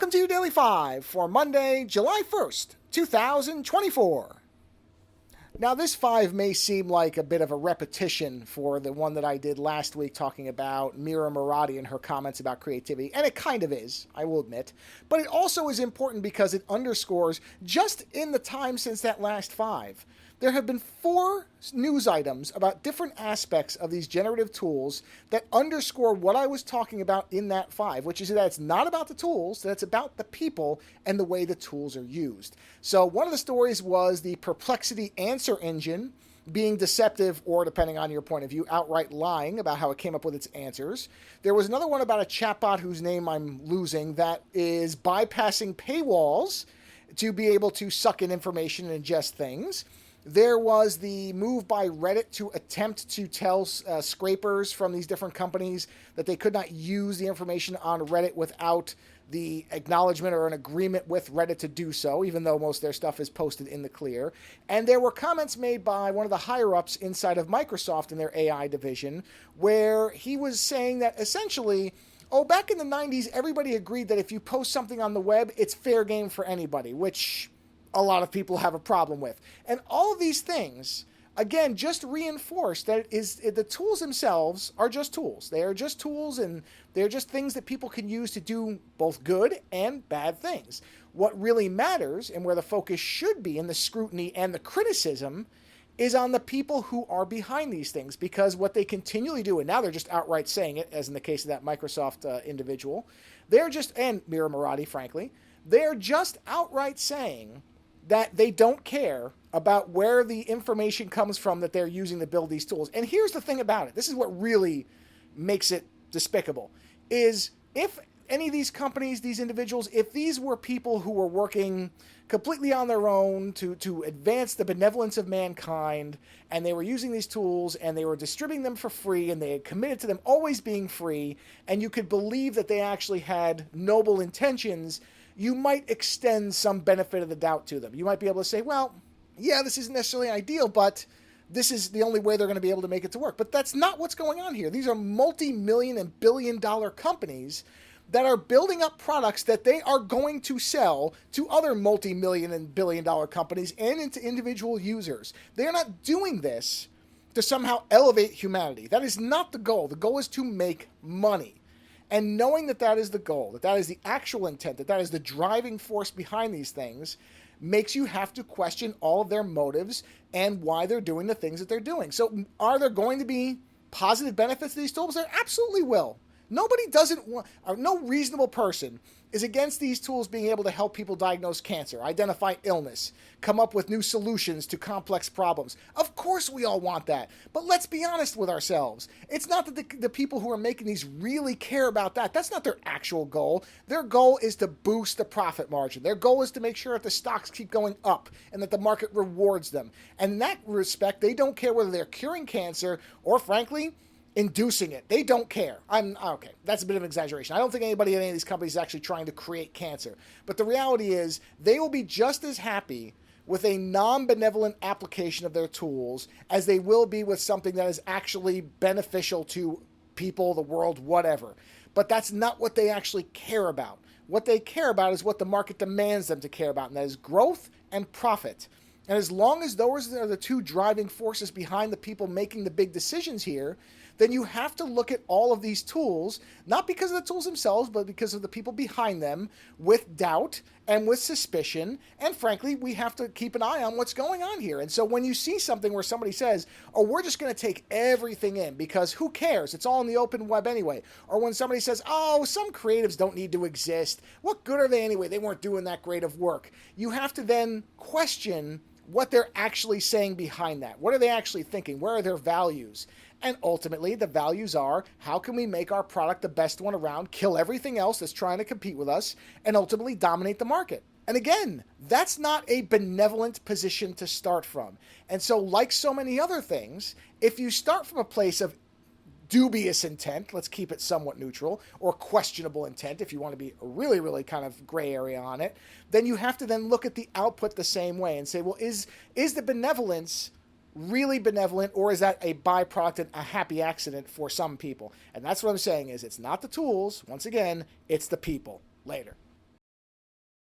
Welcome to Daily 5 for Monday, July 1st, 2024. Now, this 5 may seem like a bit of a repetition for the one that I did last week talking about Mira Murati and her comments about creativity, and it kind of is, I will admit. But it also is important because it underscores, just in the time since that last 5, there have been 4 news items about different aspects of these generative tools that underscore what I was talking about in that 5, which is that it's not about the tools, that it's about the people and the way the tools are used. So one of the stories was the Perplexity answer engine being deceptive, or depending on your point of view, outright lying about how it came up with its answers. There was another one about a chatbot whose name I'm losing that is bypassing paywalls to be able to suck in information and ingest things. There was the move by Reddit to attempt to tell scrapers from these different companies that they could not use the information on Reddit without the acknowledgement or an agreement with Reddit to do so, even though most of their stuff is posted in the clear. And there were comments made by one of the higher-ups inside of Microsoft in their AI division, where he was saying that essentially, back in the 90s, everybody agreed that if you post something on the web, it's fair game for anybody, which a lot of people have a problem with. And all of these things, again, just reinforce that the tools themselves are just tools. They are just tools, and they're just things that people can use to do both good and bad things. What really matters, and where the focus should be in the scrutiny and the criticism, is on the people who are behind these things, because what they continually do, and now they're just outright saying it, as in the case of that Microsoft individual, and Mira Murati, frankly, they're just outright saying that they don't care about where the information comes from that they're using to build these tools. And here's the thing about it. This is what really makes it despicable, is if any of these companies, these individuals, if these were people who were working completely on their own to advance the benevolence of mankind, and they were using these tools and they were distributing them for free, and they had committed to them always being free, and you could believe that they actually had noble intentions, you might extend some benefit of the doubt to them. You might be able to say, well, yeah, this isn't necessarily ideal, but this is the only way they're going to be able to make it to work. But that's not what's going on here. These are multi-million and billion-dollar companies that are building up products that they are going to sell to other multi-million and billion-dollar companies and into individual users. They are not doing this to somehow elevate humanity. That is not the goal. The goal is to make money. And knowing that that is the goal, that that is the actual intent, that that is the driving force behind these things, makes you have to question all of their motives and why they're doing the things that they're doing. So are there going to be positive benefits to these tools? There absolutely will. Nobody doesn't want, or no reasonable person is against these tools being able to help people diagnose cancer, identify illness, come up with new solutions to complex problems. Of course we all want that. But let's be honest with ourselves. It's not that the people who are making these really care about that. That's not their actual goal. Their goal is to boost the profit margin. Their goal is to make sure that the stocks keep going up and that the market rewards them. And in that respect, they don't care whether they're curing cancer or, frankly, inducing it. They don't care. Okay, that's a bit of an exaggeration. I don't think anybody in any of these companies is actually trying to create cancer. But the reality is they will be just as happy with a non-benevolent application of their tools as they will be with something that is actually beneficial to people, the world, whatever. But that's not what they actually care about. What they care about is what the market demands them to care about, and that is growth and profit. And as long as those are the two driving forces behind the people making the big decisions here, then you have to look at all of these tools, not because of the tools themselves, but because of the people behind them, with doubt and with suspicion. And frankly, we have to keep an eye on what's going on here. And so when you see something where somebody says, oh, we're just going to take everything in because who cares? It's all in the open web anyway. Or when somebody says, oh, some creatives don't need to exist. What good are they anyway? They weren't doing that great of work. You have to then question what they're actually saying behind that. What are they actually thinking? Where are their values? And ultimately, the values are, how can we make our product the best one around, kill everything else that's trying to compete with us, and ultimately dominate the market? And again, that's not a benevolent position to start from. And so, like so many other things, if you start from a place of dubious intent, let's keep it somewhat neutral, or questionable intent, if you want to be a really, really kind of gray area on it, then you have to then look at the output the same way and say, well, is the benevolence really benevolent, or is that a byproduct and a happy accident for some people? And that's what I'm saying is it's not the tools. Once again, it's the people. Later.